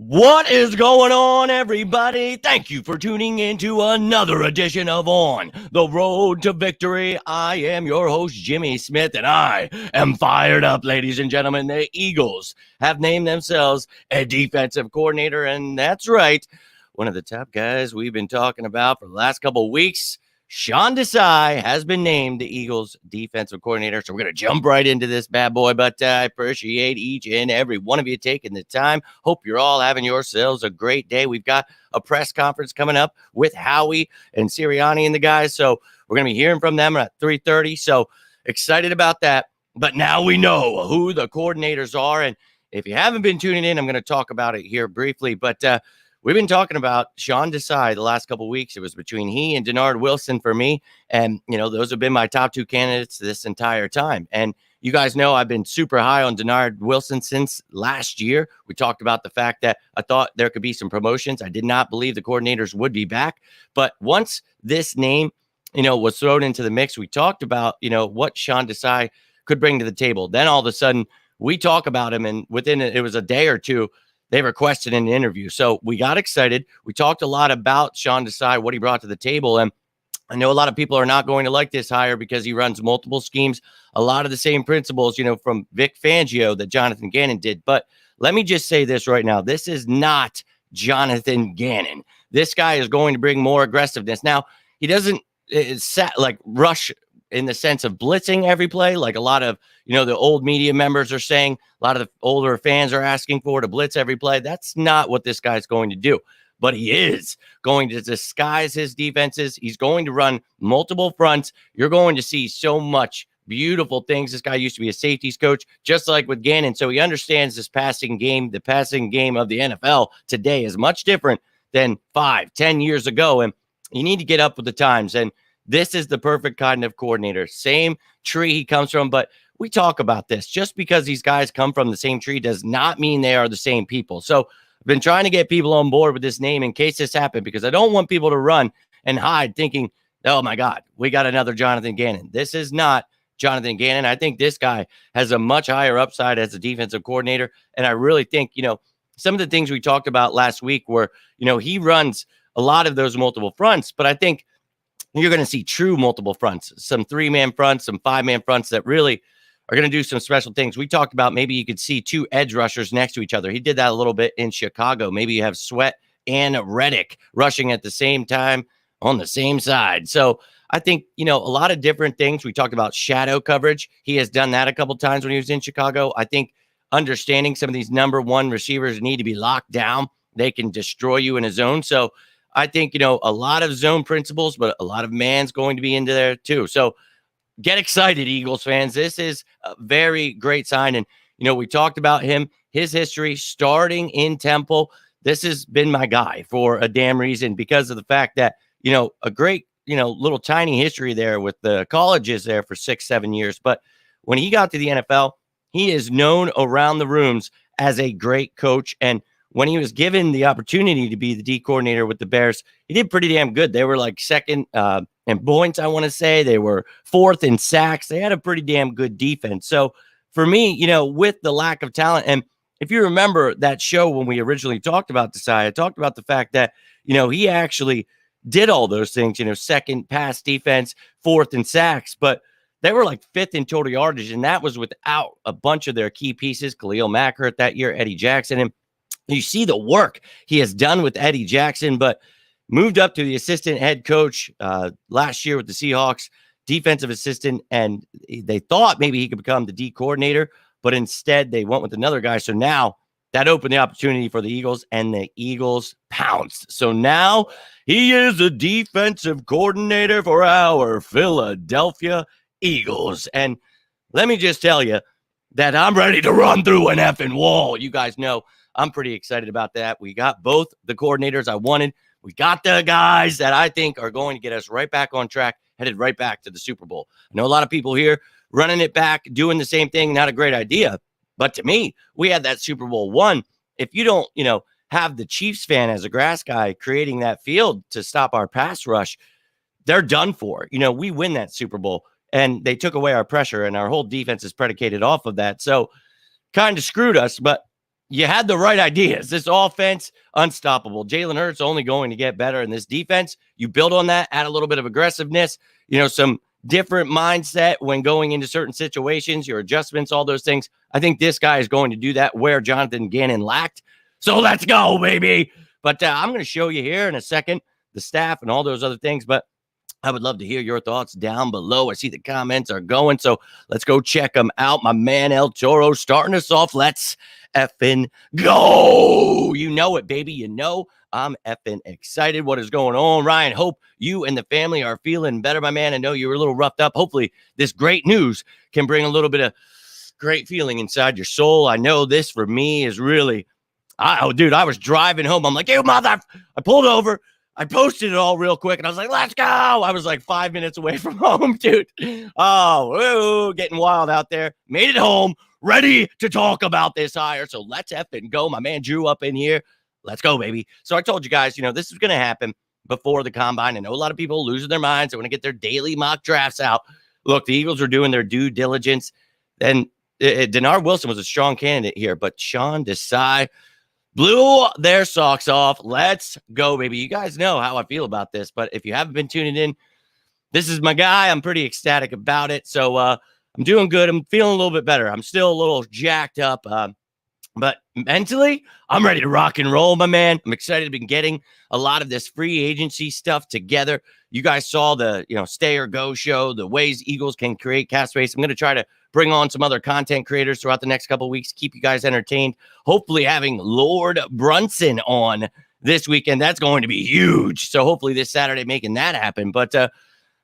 What is going on, everybody? Thank you for tuning in to another edition of On the Road to Victory. I am your host, Jimmy Smith, and I am fired up, ladies and gentlemen. The Eagles have named themselves a defensive coordinator, and that's right, one of the top guys we've been talking about for the last couple of weeks. Sean Desai has been named the Eagles defensive coordinator. So we're going to jump right into this bad boy, but I appreciate each and every one of you taking the time. Hope you're all having yourselves a great day. We've got a press conference coming up with Howie and Sirianni and the guys. So we're going to be hearing from them at 3:30. So excited about that. But now we know who the coordinators are. And if you haven't been tuning in, I'm going to talk about it here briefly. But we've been talking about Sean Desai the last couple of weeks. It was between he and Denard Wilson for me. And, those have been my top two candidates this entire time. And you guys know I've been super high on Denard Wilson since last year. We talked about the fact that I thought there could be some promotions. I did not believe the coordinators would be back. But once this name, was thrown into the mix, we talked about, what Sean Desai could bring to the table. Then all of a sudden we talk about him, and within it was a day or two, they requested an interview. So we got excited. We talked a lot about Sean Desai, what he brought to the table. And I know a lot of people are not going to like this hire because he runs multiple schemes, a lot of the same principles, from Vic Fangio that Jonathan Gannon did. But let me just say this right now. This is not Jonathan Gannon. This guy is going to bring more aggressiveness. Now, he doesn't rush in the sense of blitzing every play, like a lot of, the old media members are saying, a lot of the older fans are asking for to blitz every play. That's not what this guy's going to do. But he is going to disguise his defenses. He's going to run multiple fronts. You're going to see so much beautiful things. This guy used to be a safeties coach, just like with Gannon. So he understands this passing game. The passing game of the NFL today is much different than 5-10 years ago. And you need to get up with the times. And this is the perfect kind of coordinator. Same tree he comes from, but we talk about this. Just because these guys come from the same tree does not mean they are the same people. So I've been trying to get people on board with this name in case this happened, because I don't want people to run and hide thinking, oh my God, we got another Jonathan Gannon. This is not Jonathan Gannon. I think this guy has a much higher upside as a defensive coordinator. And I really think, some of the things we talked about last week where, he runs a lot of those multiple fronts, but I think you're going to see true multiple fronts, some 3-man fronts, some 5-man fronts that really are going to do some special things. We talked about maybe you could see 2 edge rushers next to each other. He did that a little bit in Chicago. Maybe you have Sweat and Reddick rushing at the same time on the same side. So I think, a lot of different things. We talked about shadow coverage. He has done that a couple times when he was in Chicago. I think understanding some of these number one receivers need to be locked down. They can destroy you in a zone. So I think, a lot of zone principles, but a lot of man's going to be into there too. So get excited, Eagles fans. This is a very great sign. And, we talked about him, his history starting in Temple. This has been my guy for a damn reason, because of the fact that, a great, little tiny history there with the colleges there for 6-7 years. But when he got to the NFL, he is known around the rooms as a great coach. And when he was given the opportunity to be the D coordinator with the Bears, he did pretty damn good. They were like second in points, I want to say. They were 4th in sacks. They had a pretty damn good defense. So for me, with the lack of talent, and if you remember that show when we originally talked about Desai, I talked about the fact that, he actually did all those things, second pass defense, 4th in sacks, but they were like 5th in total yardage, and that was without a bunch of their key pieces, Khalil Mack hurt that year, Eddie Jackson, and you see the work he has done with Eddie Jackson, but moved up to the assistant head coach last year with the Seahawks, defensive assistant, and they thought maybe he could become the D coordinator, but instead they went with another guy. So now that opened the opportunity for the Eagles, and the Eagles pounced. So now he is a defensive coordinator for our Philadelphia Eagles. And let me just tell you that I'm ready to run through an effing wall. You guys know I'm pretty excited about that. We got both the coordinators I wanted. We got the guys that I think are going to get us right back on track, headed right back to the Super Bowl. I know a lot of people here running it back, doing the same thing, not a great idea. But to me, we had that Super Bowl one. If you don't, have the Chiefs fan as a grass guy creating that field to stop our pass rush, they're done for. We win that Super Bowl, and they took away our pressure, and our whole defense is predicated off of that. So kind of screwed us, but you had the right ideas. This offense, unstoppable. Jalen Hurts only going to get better in this defense. You build on that, add a little bit of aggressiveness, some different mindset when going into certain situations, your adjustments, all those things. I think this guy is going to do that where Jonathan Gannon lacked. So let's go, baby. But I'm going to show you here in a second the staff and all those other things. But I would love to hear your thoughts down below. I see the comments are going, so let's go check them out. My man El Toro starting us off. Let's effing go. You know it, baby. You know I'm effing excited. What is going on, Ryan? Hope you and the family are feeling better, my man. I know you were a little roughed up. Hopefully this great news can bring a little bit of great feeling inside your soul. I know this for me is really, dude, I was driving home. I'm like, you mother, I pulled over. I posted it all real quick, and I was like, let's go. I was like 5 minutes away from home, dude. Oh, getting wild out there. Made it home, ready to talk about this hire. So let's effing go. My man Drew up in here. Let's go, baby. So I told you guys, this is going to happen before the combine. I know a lot of people losing their minds. They want to get their daily mock drafts out. Look, the Eagles are doing their due diligence. And Denard Wilson was a strong candidate here, but Sean Desai blew their socks off. Let's go, baby. You guys know how I feel about this, but if you haven't been tuning in, this is my guy. I'm pretty ecstatic about it. So I'm doing good. I'm feeling a little bit better. I'm still a little jacked up, but mentally, I'm ready to rock and roll, my man. I'm excited to be getting a lot of this free agency stuff together. You guys saw the, stay or go show, the ways Eagles can create cap space. I'm going to try to bring on some other content creators throughout the next couple of weeks, keep you guys entertained. Hopefully having Lord Brunson on this weekend. That's going to be huge. So hopefully this Saturday making that happen. But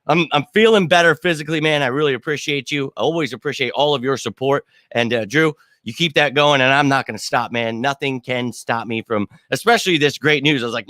I'm feeling better physically, man. I really appreciate you. I always appreciate all of your support. And Drew, you keep that going, and I'm not going to stop, man. Nothing can stop me from, especially this great news. I was like,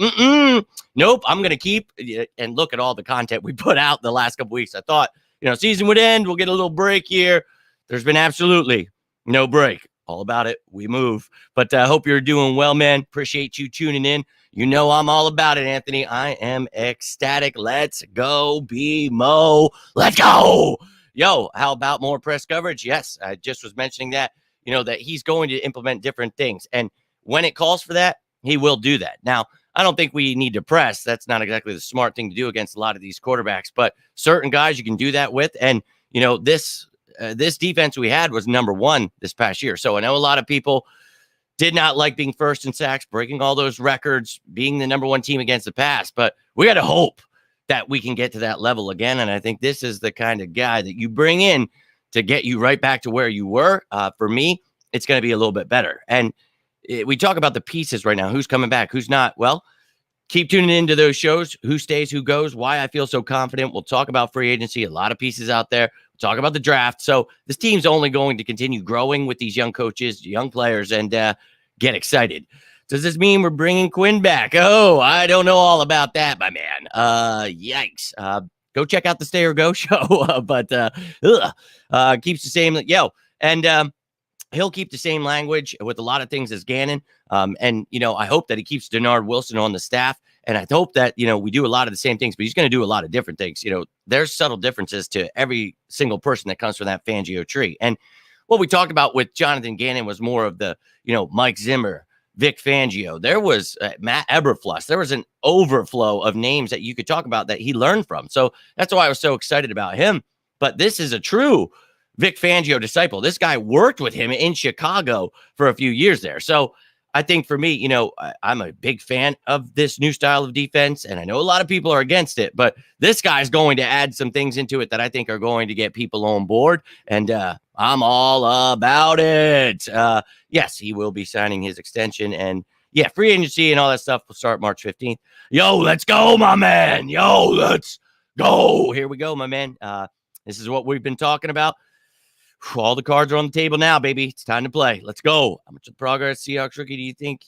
nope, I'm going to keep, and look at all the content we put out the last couple weeks. I thought, season would end. We'll get a little break here. There's been absolutely no break. All about it. We move. But I hope you're doing well, man. Appreciate you tuning in. You know I'm all about it, Anthony. I am ecstatic. Let's go, B-Mo. Let's go. Yo, how about more press coverage? Yes, I just was mentioning that, that he's going to implement different things. And when it calls for that, he will do that. Now, I don't think we need to press. That's not exactly the smart thing to do against a lot of these quarterbacks. But certain guys you can do that with. And, this defense we had was number one this past year. So I know a lot of people did not like being first in sacks, breaking all those records, being the number one team against the pass. But we got to hope that we can get to that level again. And I think this is the kind of guy that you bring in to get you right back to where you were. For me, it's going to be a little bit better. And we talk about the pieces right now. Who's coming back? Who's not? Well, keep tuning into those shows. Who stays, who goes, why I feel so confident. We'll talk about free agency, a lot of pieces out there. We'll talk about the draft. So this team's only going to continue growing with these young coaches, young players, and get excited. Does this mean we're bringing Quinn back? Oh, I don't know all about that, my man. Yikes. Go check out the Stay or Go show. But keeps the same. And he'll keep the same language with a lot of things as Gannon. And I hope that he keeps Denard Wilson on the staff. And I hope that, we do a lot of the same things, but he's going to do a lot of different things. There's subtle differences to every single person that comes from that Fangio tree. And what we talked about with Jonathan Gannon was more of the, Mike Zimmer, Vic Fangio. There was Matt Eberflus. There was an overflow of names that you could talk about that he learned from. So that's why I was so excited about him. But this is a true Vic Fangio disciple. This guy worked with him in Chicago for a few years there. So I think for me, I'm a big fan of this new style of defense, and I know a lot of people are against it, but this guy's going to add some things into it that I think are going to get people on board, and I'm all about it. Yes, he will be signing his extension, and yeah, free agency and all that stuff will start March 15th. Yo, let's go, my man. Yo, let's go. Here we go, my man. This is what we've been talking about. All the cards are on the table now, baby. It's time to play. Let's go. How much of progress Seahawks rookie do you think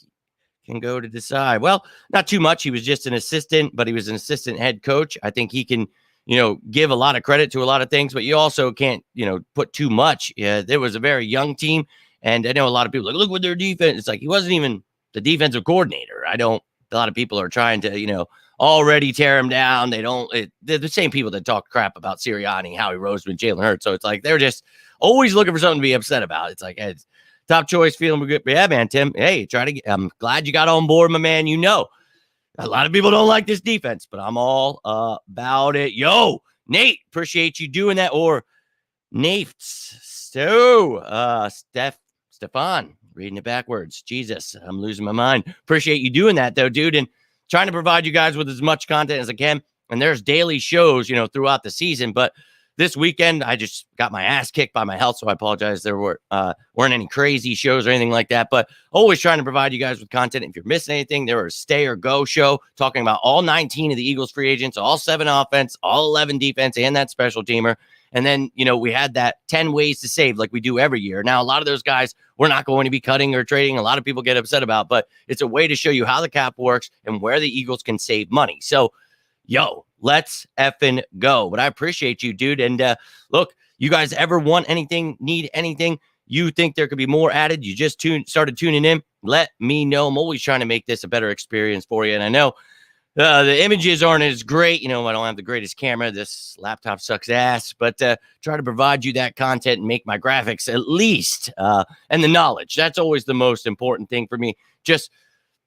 can go to Desai? Well, not too much. He was just an assistant, but he was an assistant head coach. I think he can, give a lot of credit to a lot of things, but you also can't, put too much. Yeah, there was a very young team, and I know a lot of people look what their defense. It's like he wasn't even the defensive coordinator. A lot of people are trying to, already tear him down. They're the same people that talk crap about Sirianni, Howie Roseman, Jalen Hurts. So it's like they're just always looking for something to be upset about. It's like Top choice, feeling good. Yeah, man, Tim. Hey, I'm glad you got on board, my man. You know, a lot of people don't like this defense, but I'm all about it. Yo, Nate, appreciate you doing that. Or Nate, Stefan, reading it backwards. Jesus, I'm losing my mind. Appreciate you doing that, though, dude. And trying to provide you guys with as much content as I can. And there's daily shows, throughout the season. But this weekend, I just got my ass kicked by my health, so I apologize. There weren't any crazy shows or anything like that, but always trying to provide you guys with content. If you're missing anything, there was a Stay or Go show talking about all 19 of the Eagles free agents, all 7 offense, all 11 defense, and that special teamer. And then, we had that 10 ways to save like we do every year. Now, a lot of those guys we're not going to be cutting or trading. A lot of people get upset about, but it's a way to show you how the cap works and where the Eagles can save money. So, yo, let's effing go. But I appreciate you, dude. And look, you guys ever want anything, need anything, you think there could be more added, you just started tuning in, let me know. I'm always trying to make this a better experience for you. And I know the images aren't as great. I don't have the greatest camera. This laptop sucks ass. But try to provide you that content and make my graphics at least. And the knowledge. That's always the most important thing for me. Just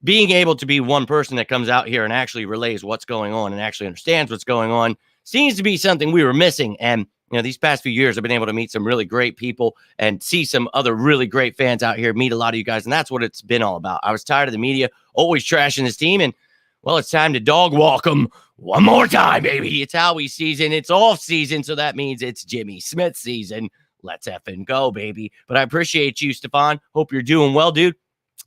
being able to be one person that comes out here and actually relays what's going on and actually understands what's going on seems to be something we were missing. And, these past few years, I've been able to meet some really great people and see some other really great fans out here, meet a lot of you guys. And that's what it's been all about. I was tired of the media always trashing this team. And, well, it's time to dog walk them one more time, baby. It's Howie season. It's off season. So that means it's Jimmy Smith season. Let's effing go, baby. But I appreciate you, Stefan. Hope you're doing well, dude.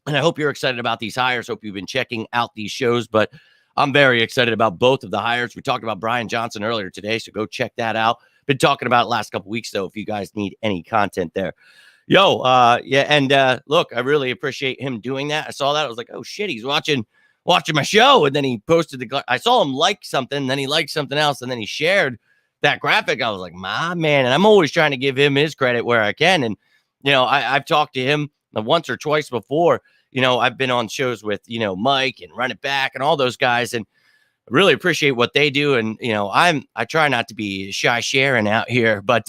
And I hope you're excited about these hires. Hope you've been checking out these shows. But I'm very excited about both of the hires. We talked about Brian Johnson earlier today, so go check that out. Been talking about it last couple weeks, though, if you guys need any content there. Yo, yeah, and look, I really appreciate him doing that. I saw that. I was like, oh, shit, he's watching my show. And then he posted I saw him like something, then he liked something else, and then he shared that graphic. I was like, my man. And I'm always trying to give him his credit where I can. And, I've talked to him once or twice before. I've been on shows with, Mike and Run It Back and all those guys, and I really appreciate what they do. And, I try not to be shy sharing out here, but,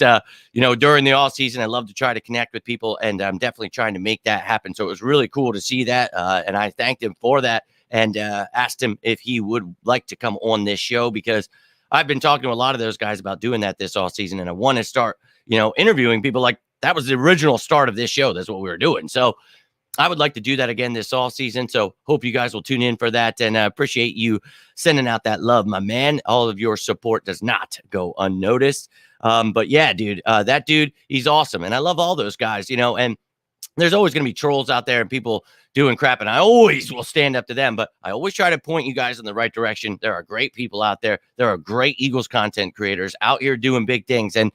during the off season, I love to try to connect with people, and I'm definitely trying to make that happen. So it was really cool to see that. And I thanked him for that and asked him if he would like to come on this show, because I've been talking to a lot of those guys about doing that this off season. And I want to start, interviewing people. Like, that was the original start of this show. That's what we were doing. So I would like to do that again this all season. So hope you guys will tune in for that. And I appreciate you sending out that love, my man. All of your support does not go unnoticed. But yeah, dude, that dude, he's awesome. And I love all those guys, and there's always going to be trolls out there and people doing crap. And I always will stand up to them, but I always try to point you guys in the right direction. There are great people out there. There are great Eagles content creators out here doing big things. And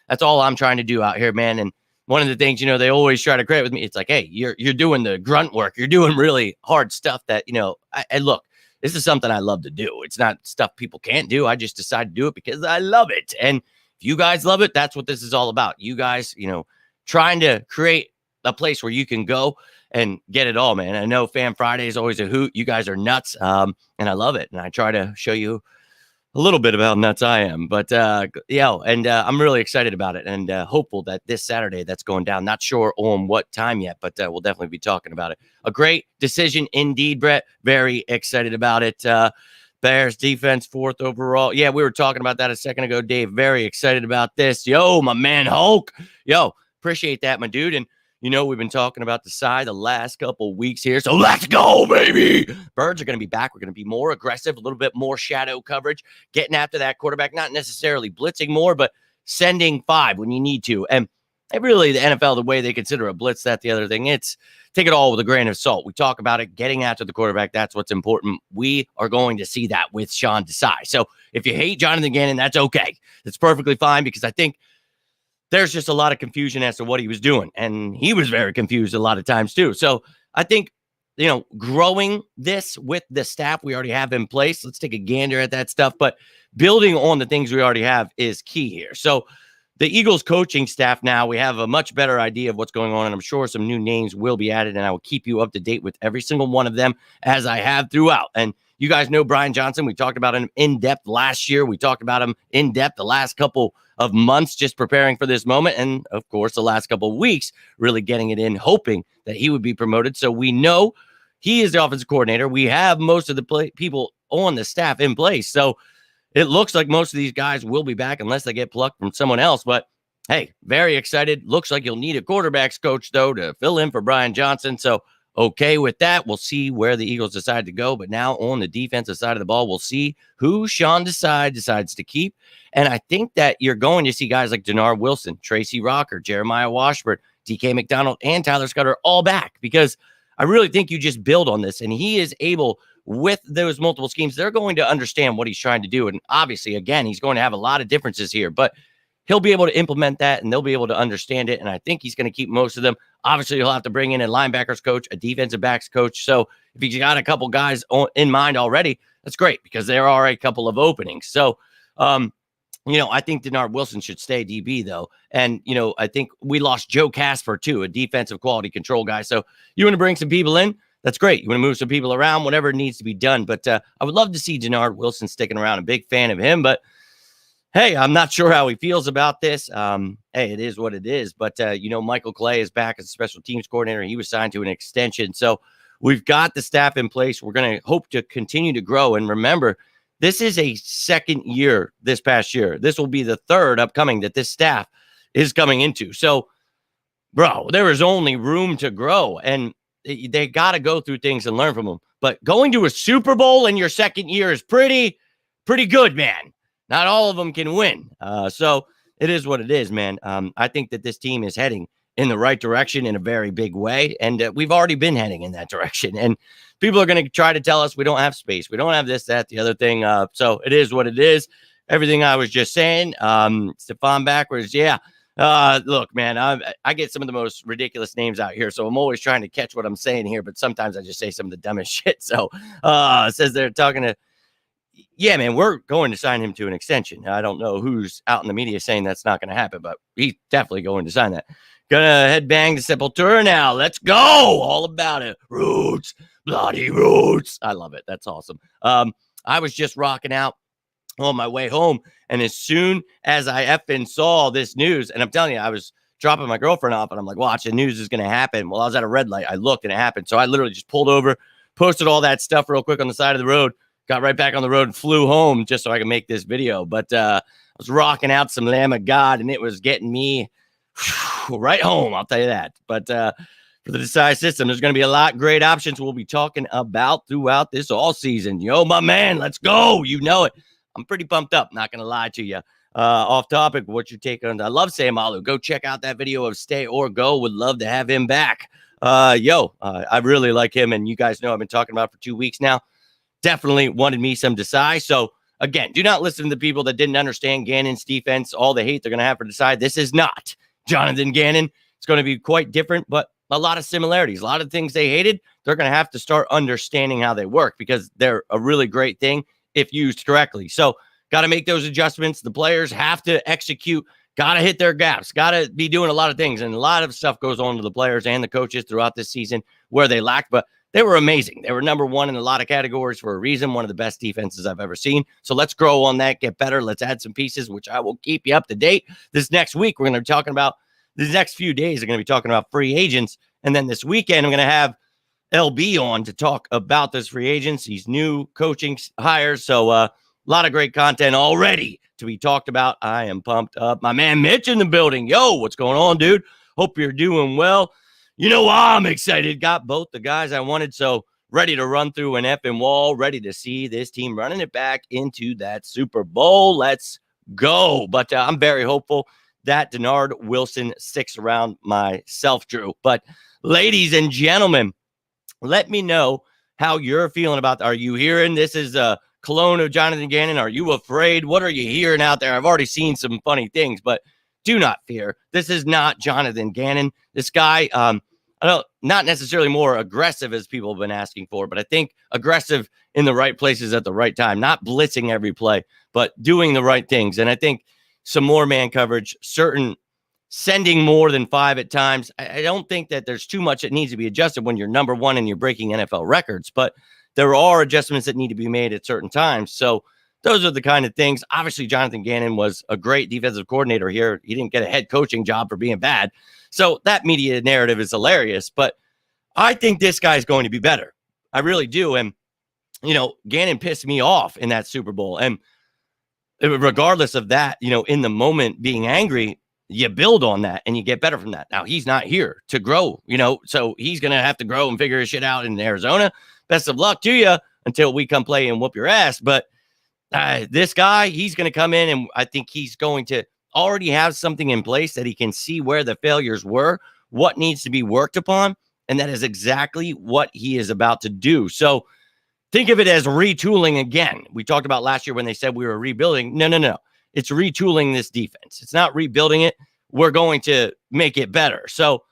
that's all I'm trying to do out here, man. And one of the things, they always try to credit with me. It's like, hey, you're doing the grunt work. You're doing really hard stuff that, and look, this is something I love to do. It's not stuff people can't do. I just decided to do it because I love it. And if you guys love it, that's what this is all about. You guys, trying to create a place where you can go and get it all, man. I know Fan Friday is always a hoot. You guys are nuts. And I love it. And I try to show you a little bit about how nuts I am, but I'm really excited about it and hopeful that this Saturday that's going down. Not sure on what time yet, but we'll definitely be talking about it. A great decision indeed, Brett. Very excited about it. Bears defense 4th overall. Yeah, we were talking about that a second ago, Dave. Very excited about this. Yo, my man Hulk. Yo, appreciate that, my dude. And we've been talking about Desai the last couple weeks here. So let's go, baby. Birds are going to be back. We're going to be more aggressive, a little bit more shadow coverage, getting after that quarterback, not necessarily blitzing more, but sending 5 when you need to. And really, the NFL, the way they consider a blitz, that the other thing, it's take it all with a grain of salt. We talk about it, getting after the quarterback. That's what's important. We are going to see that with Sean Desai. So if you hate Jonathan Gannon, that's okay. That's perfectly fine, because I think there's just a lot of confusion as to what he was doing. And he was very confused a lot of times too. So I think, growing this with the staff we already have in place, let's take a gander at that stuff. But building on the things we already have is key here. So the Eagles coaching staff now, we have a much better idea of what's going on. And I'm sure some new names will be added. And I will keep you up to date with every single one of them as I have throughout. And you guys know Brian Johnson. We talked about him in depth last year. We talked about him in depth the last couple of months just preparing for this moment. And of course, the last couple of weeks, really getting it in, hoping that he would be promoted. So we know he is the offensive coordinator. We have most of the people on the staff in place. So it looks like most of these guys will be back unless they get plucked from someone else. But hey, very excited. Looks like you'll need a quarterbacks coach, though, to fill in for Brian Johnson. So, okay with that. We'll see where the Eagles decide to go. But now on the defensive side of the ball, we'll see who Sean Desai decides to keep. And I think that you're going to see guys like Denard Wilson, Tracy Rocker, Jeremiah Washburn, DK McDonald, and Tyler Scudder all back, because I really think you just build on this. And he is able, with those multiple schemes, they're going to understand what he's trying to do. And obviously, again, he's going to have a lot of differences here, but he'll be able to implement that and they'll be able to understand it. And I think he's going to keep most of them. Obviously, he'll have to bring in a linebackers coach, a defensive backs coach. So if he's got a couple guys in mind already, that's great, because there are a couple of openings. So, I think Denard Wilson should stay DB, though. And, I think we lost Joe Casper, too, a defensive quality control guy. So you want to bring some people in? That's great. You want to move some people around, whatever needs to be done. But I would love to see Denard Wilson sticking around. A big fan of him. But, hey, I'm not sure how he feels about this. Hey, it is what it is. But, Michael Clay is back as a special teams coordinator. He was signed to an extension. So we've got the staff in place. We're going to hope to continue to grow. And remember, this is a second year this past year. This will be the third upcoming that this staff is coming into. So, bro, there is only room to grow. And they got to go through things and learn from them. But going to a Super Bowl in your second year is pretty good, man. Not all of them can win. So it is what it is, man. I think that this team is heading in the right direction in a very big way. And we've already been heading in that direction. And people are going to try to tell us we don't have space. We don't have this, that, the other thing. So it is what it is. Everything I was just saying, Stephon backwards. Yeah. Look, man, I get some of the most ridiculous names out here. So I'm always trying to catch what I'm saying here. But sometimes I just say some of the dumbest shit. So it says they're talking to, yeah, man, we're going to sign him to an extension. I don't know who's out in the media saying that's not going to happen, but he's definitely going to sign that. Gonna headbang to Sepultura now. Let's go. All about it. Roots. Bloody roots. I love it. That's awesome. I was just rocking out on my way home. And as soon as I effing saw this news, and I'm telling you, I was dropping my girlfriend off and I'm like, watch, the news is going to happen. Well, I was at a red light. I looked and it happened. So I literally just pulled over, posted all that stuff real quick on the side of the road, got right back on the road and flew home just so I could make this video. But I was rocking out some Lamb of God and it was getting me right home, I'll tell you that. But for the Desai system, there's going to be a lot of great options we'll be talking about throughout this all season. Yo, my man, let's go. You know it. I'm pretty pumped up, not going to lie to you. Off topic, what's your take on that? I love Sam Alu. Go check out that video of Stay or Go. Would love to have him back. I really like him, and you guys know I've been talking about it for 2 weeks now. Definitely wanted me some Desai. So, again, do not listen to the people that didn't understand Gannon's defense, all the hate they're going to have for Desai. This is not Jonathan Gannon. It's going to be quite different, but a lot of similarities. A lot of things they hated, they're going to have to start understanding how they work, because they're a really great thing if used correctly. So got to make those adjustments. The players have to execute, got to hit their gaps, got to be doing a lot of things. And a lot of stuff goes on to the players and the coaches throughout this season where they lacked, but they were amazing. They were number one in a lot of categories for a reason. One of the best defenses I've ever seen. So let's grow on that, get better. Let's add some pieces, which I will keep you up to date. This next week, we're going to be talking about, the next few days are going to be talking about free agents. And then this weekend, I'm going to have LB on to talk about this free agents, these new coaching hires. So a lot of great content already to be talked about. I am pumped up. My man Mitch in the building. Yo, what's going on, dude? Hope you're doing well. You know why I'm excited. Got both the guys I wanted. So ready to run through an effing wall, ready to see this team running it back into that Super Bowl. Let's go. But I'm very hopeful that Denard Wilson sticks around myself, Drew. But ladies and gentlemen, let me know how you're feeling about that. Are you hearing this is a clone of Jonathan Gannon? Are you afraid? What are you hearing out there? I've already seen some funny things, but do not fear. This is not Jonathan Gannon. This guy, not necessarily more aggressive as people have been asking for, but I think aggressive in the right places at the right time, not blitzing every play, but doing the right things. And I think some more man coverage, sending more than 5 at times. I don't think that there's too much that needs to be adjusted when you're number one and you're breaking NFL records, but there are adjustments that need to be made at certain times. So those are the kind of things. Obviously, Jonathan Gannon was a great defensive coordinator here. He didn't get a head coaching job for being bad. So that media narrative is hilarious. But I think this guy's going to be better. I really do. And, Gannon pissed me off in that Super Bowl. And regardless of that, in the moment being angry, you build on that and you get better from that. Now, he's not here to grow, so he's going to have to grow and figure his shit out in Arizona. Best of luck to you until we come play and whoop your ass. But this guy, he's going to come in, and I think he's going to already have something in place that he can see where the failures were, what needs to be worked upon, and that is exactly what he is about to do. So think of it as retooling again. We talked about last year when they said we were rebuilding. No. It's retooling this defense. It's not rebuilding it. We're going to make it better. So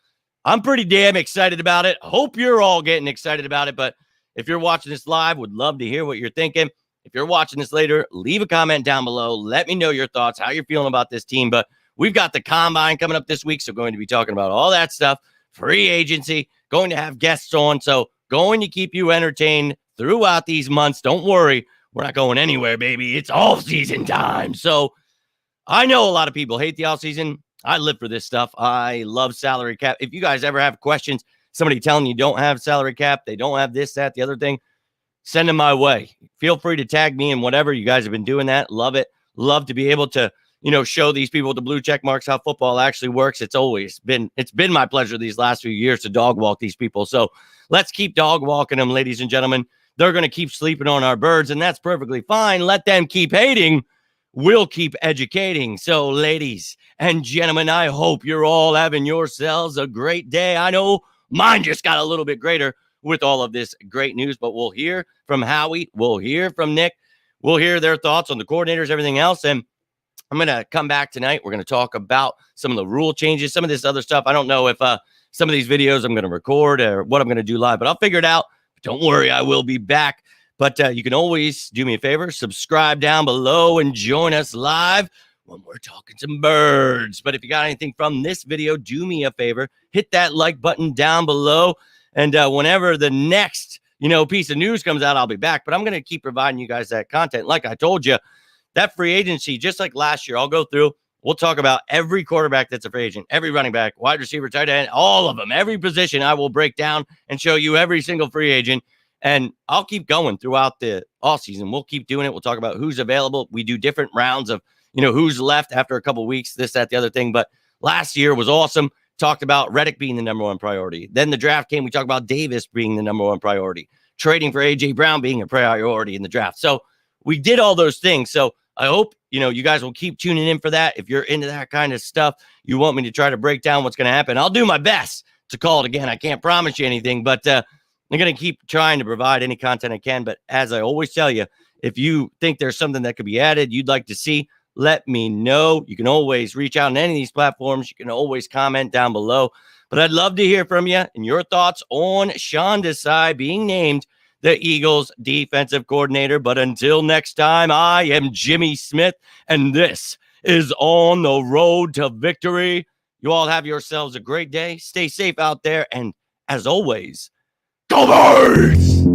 I'm pretty damn excited about it. Hope you're all getting excited about it. But if you're watching this live, would love to hear what you're thinking. If you're watching this later, leave a comment down below. Let me know your thoughts, how you're feeling about this team. But we've got the combine coming up this week, so going to be talking about all that stuff. Free agency, going to have guests on. So going to keep you entertained throughout these months. Don't worry. We're not going anywhere, baby. It's all season time. So I know a lot of people hate the off season. I live for this stuff. I love salary cap. If you guys ever have questions, somebody telling you don't have salary cap, they don't have this, that, the other thing, send them my way. Feel free to tag me in whatever. You guys have been doing that. Love it. Love to be able to, show these people with the blue check marks how football actually works. It's been my pleasure these last few years to dog walk these people. So let's keep dog walking them, ladies and gentlemen. They're going to keep sleeping on our birds, and that's perfectly fine. Let them keep hating. We'll keep educating. So, ladies and gentlemen, I hope you're all having yourselves a great day. I know mine just got a little bit greater with all of this great news, but we'll hear from Howie. We'll hear from Nick. We'll hear their thoughts on the coordinators, everything else. And I'm going to come back tonight. We're going to talk about some of the rule changes, some of this other stuff. I don't know if some of these videos I'm going to record or what I'm going to do live, but I'll figure it out. Don't worry, I will be back. But you can always do me a favor, subscribe down below and join us live when we're talking some birds. But if you got anything from this video, do me a favor, hit that like button down below. And whenever the next, piece of news comes out, I'll be back. But I'm going to keep providing you guys that content. Like I told you, that free agency, just like last year, I'll go through. We'll talk about every quarterback that's a free agent, every running back, wide receiver, tight end, all of them, every position I will break down and show you every single free agent. And I'll keep going throughout the offseason. We'll keep doing it. We'll talk about who's available. We do different rounds of, who's left after a couple of weeks, this, that, the other thing. But last year was awesome. Talked about Reddick being the number one priority. Then the draft came. We talked about Davis being the number one priority. Trading for A.J. Brown being a priority in the draft. So we did all those things. So I hope, you guys will keep tuning in for that. If you're into that kind of stuff, you want me to try to break down what's going to happen, I'll do my best to call it again. I can't promise you anything, but I'm going to keep trying to provide any content I can. But as I always tell you, if you think there's something that could be added you'd like to see, let me know. You can always reach out on any of these platforms. You can always comment down below. But I'd love to hear from you and your thoughts on Sean Desai being named the Eagles defensive coordinator. But until next time, I am Jimmy Smith, and this is On the Road to Victory. You all have yourselves a great day. Stay safe out there. And as always, go Birds!